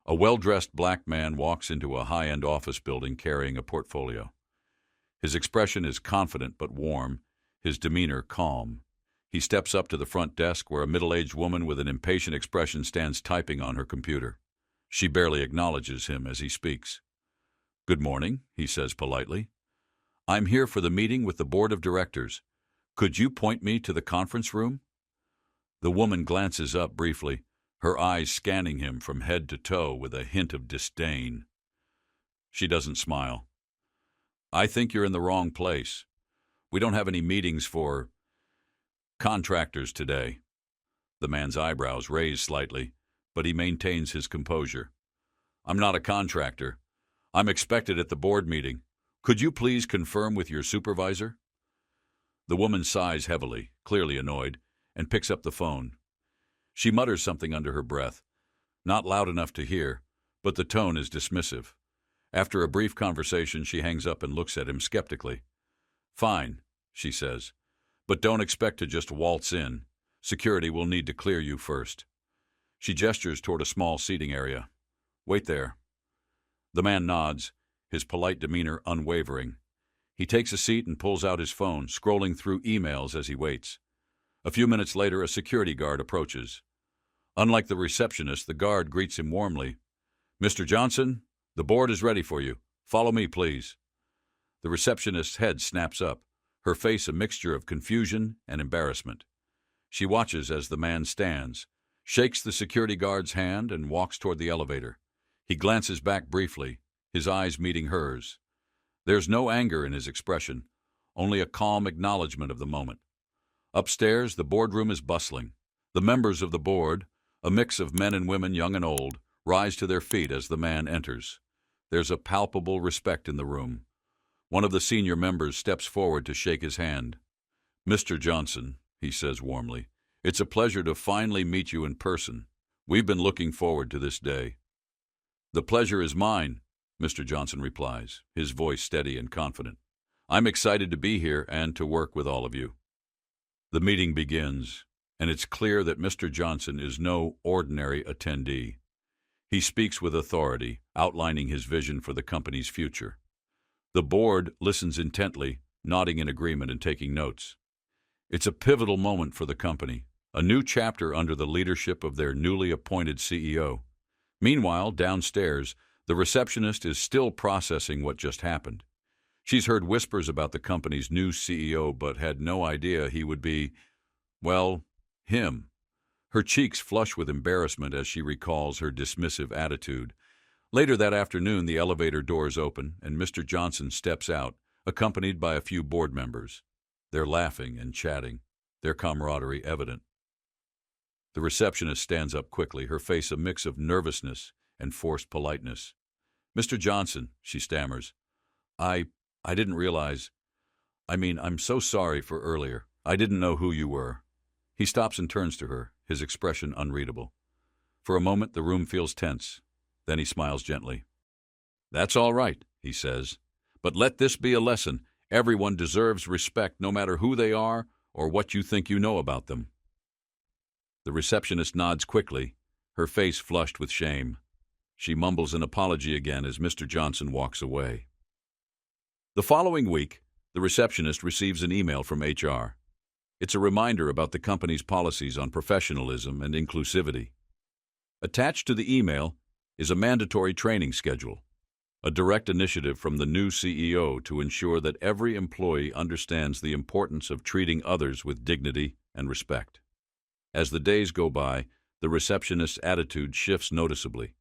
A well-dressed black man walks into a high-end office building carrying a portfolio. His expression is confident but warm, his demeanor calm. He steps up to the front desk where a middle-aged woman with an impatient expression stands typing on her computer. She barely acknowledges him as he speaks. "Good morning," he says politely. "I'm here for the meeting with the board of directors. Could you point me to the conference room?" The woman glances up briefly, her eyes scanning him from head to toe with a hint of disdain. She doesn't smile. "I think you're in the wrong place. We don't have any meetings for contractors today." The man's eyebrows raise slightly, but he maintains his composure. "I'm not a contractor. I'm expected at the board meeting. Could you please confirm with your supervisor?" The woman sighs heavily, clearly annoyed, and picks up the phone. She mutters something under her breath, not loud enough to hear, but the tone is dismissive. After a brief conversation, she hangs up and looks at him skeptically. "Fine," she says, "but don't expect to just waltz in. Security will need to clear you first." She gestures toward a small seating area. "Wait there." The man nods, his polite demeanor unwavering. He takes a seat and pulls out his phone, scrolling through emails as he waits. A few minutes later, a security guard approaches. Unlike the receptionist, the guard greets him warmly. "Mr. Johnson, the board is ready for you. Follow me, please." The receptionist's head snaps up, her face a mixture of confusion and embarrassment. She watches as the man stands, shakes the security guard's hand, and walks toward the elevator. He glances back briefly, his eyes meeting hers. There's no anger in his expression, only a calm acknowledgement of the moment. Upstairs, the boardroom is bustling. The members of the board, a mix of men and women, young and old, rise to their feet as the man enters. There's a palpable respect in the room. One of the senior members steps forward to shake his hand. "Mr. Johnson," he says warmly, "it's a pleasure to finally meet you in person. We've been looking forward to this day." "The pleasure is mine," Mr. Johnson replies, his voice steady and confident. "I'm excited to be here and to work with all of you." The meeting begins, and it's clear that Mr. Johnson is no ordinary attendee. He speaks with authority, outlining his vision for the company's future. The board listens intently, nodding in agreement and taking notes. It's a pivotal moment for the company, a new chapter under the leadership of their newly appointed CEO. Meanwhile, downstairs, the receptionist is still processing what just happened. She's heard whispers about the company's new CEO, but had no idea he would be, well, him. Her cheeks flush with embarrassment as she recalls her dismissive attitude. Later that afternoon, the elevator doors open, and Mr. Johnson steps out, accompanied by a few board members. They're laughing and chatting, their camaraderie evident. The receptionist stands up quickly, her face a mix of nervousness and forced politeness. "Mr. Johnson," she stammers, I didn't realize. I'm so sorry for earlier. I didn't know who you were." He stops and turns to her, his expression unreadable. For a moment, the room feels tense. Then he smiles gently. "That's all right," he says. "But let this be a lesson. Everyone deserves respect, no matter who they are or what you think you know about them." The receptionist nods quickly, her face flushed with shame. She mumbles an apology again as Mr. Johnson walks away. The following week, the receptionist receives an email from HR. It's a reminder about the company's policies on professionalism and inclusivity. Attached to the email is a mandatory training schedule, a direct initiative from the new CEO to ensure that every employee understands the importance of treating others with dignity and respect. As the days go by, the receptionist's attitude shifts noticeably.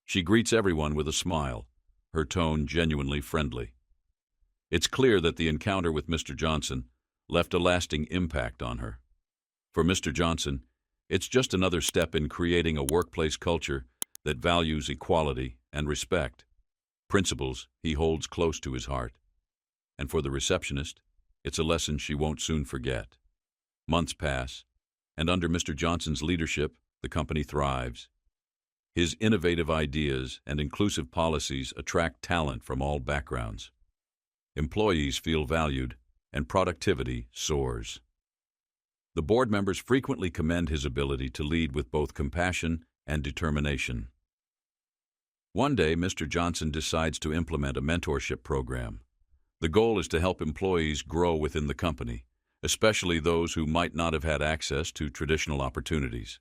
She greets everyone with a smile, her tone genuinely friendly. It's clear that the encounter with Mr. Johnson left a lasting impact on her. For Mr. Johnson, it's just another step in creating a workplace culture that values equality and respect, principles he holds close to his heart. And for the receptionist, it's a lesson she won't soon forget. Months pass, and under Mr. Johnson's leadership, the company thrives. His innovative ideas and inclusive policies attract talent from all backgrounds. Employees feel valued, and productivity soars. The board members frequently commend his ability to lead with both compassion and determination. One day, Mr. Johnson decides to implement a mentorship program. The goal is to help employees grow within the company, especially those who might not have had access to traditional opportunities.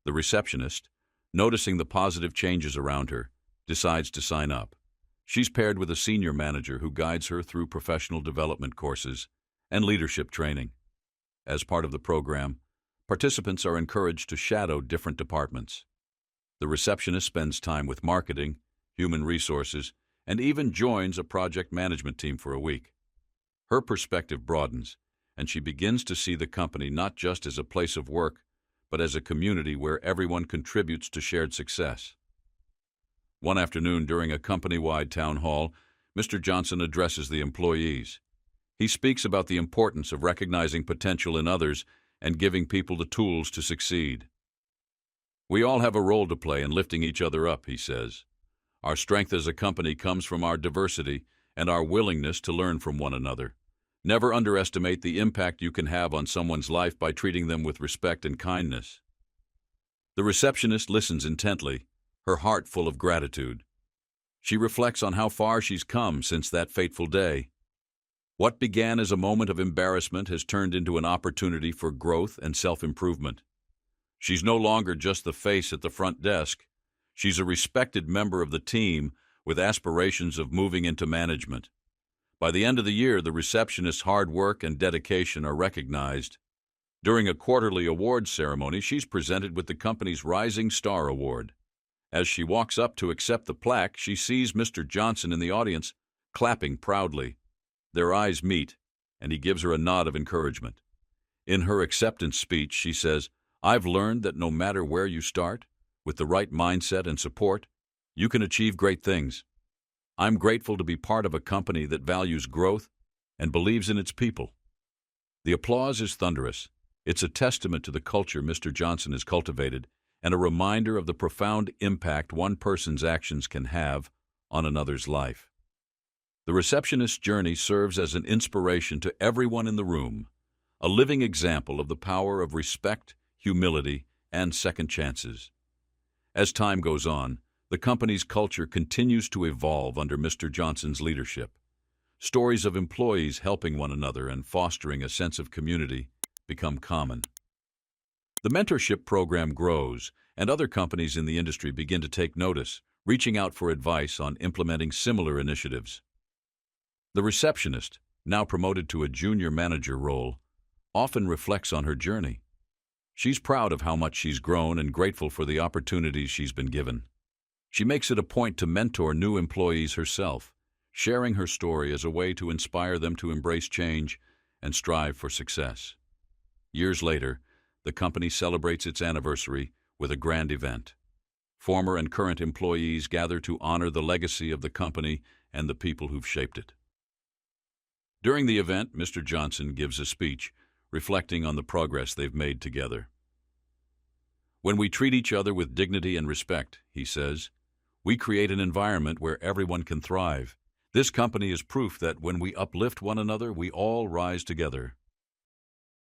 The receptionist, noticing the positive changes around her, decides to sign up. She's paired with a senior manager who guides her through professional development courses and leadership training. As part of the program, participants are encouraged to shadow different departments. The receptionist spends time with marketing, human resources, and even joins a project management team for a week. Her perspective broadens, and she begins to see the company not just as a place of work, but as a community where everyone contributes to shared success. One afternoon during a company-wide town hall, Mr. Johnson addresses the employees. He speaks about the importance of recognizing potential in others and giving people the tools to succeed. "We all have a role to play in lifting each other up," he says. "Our strength as a company comes from our diversity and our willingness to learn from one another. Never underestimate the impact you can have on someone's life by treating them with respect and kindness." The receptionist listens intently, her heart full of gratitude. She reflects on how far she's come since that fateful day. What began as a moment of embarrassment has turned into an opportunity for growth and self-improvement. She's no longer just the face at the front desk. She's a respected member of the team with aspirations of moving into management. By the end of the year, the receptionist's hard work and dedication are recognized. During a quarterly awards ceremony, she's presented with the company's Rising Star Award. As she walks up to accept the plaque, she sees Mr. Johnson in the audience, clapping proudly. Their eyes meet, and he gives her a nod of encouragement. In her acceptance speech, she says, "I've learned that no matter where you start, with the right mindset and support, you can achieve great things. I'm grateful to be part of a company that values growth and believes in its people." The applause is thunderous. It's a testament to the culture Mr. Johnson has cultivated and a reminder of the profound impact one person's actions can have on another's life. The receptionist's journey serves as an inspiration to everyone in the room, a living example of the power of respect, humility, and second chances. As time goes on, the company's culture continues to evolve under Mr. Johnson's leadership. Stories of employees helping one another and fostering a sense of community become common. The mentorship program grows, and other companies in the industry begin to take notice, reaching out for advice on implementing similar initiatives. The receptionist, now promoted to a junior manager role, often reflects on her journey. She's proud of how much she's grown and grateful for the opportunities she's been given. She makes it a point to mentor new employees herself, sharing her story as a way to inspire them to embrace change and strive for success. Years later, the company celebrates its anniversary with a grand event. Former and current employees gather to honor the legacy of the company and the people who've shaped it. During the event, Mr. Johnson gives a speech reflecting on the progress they've made together. "When we treat each other with dignity and respect," he says, "we create an environment where everyone can thrive. This company is proof that when we uplift one another, we all rise together."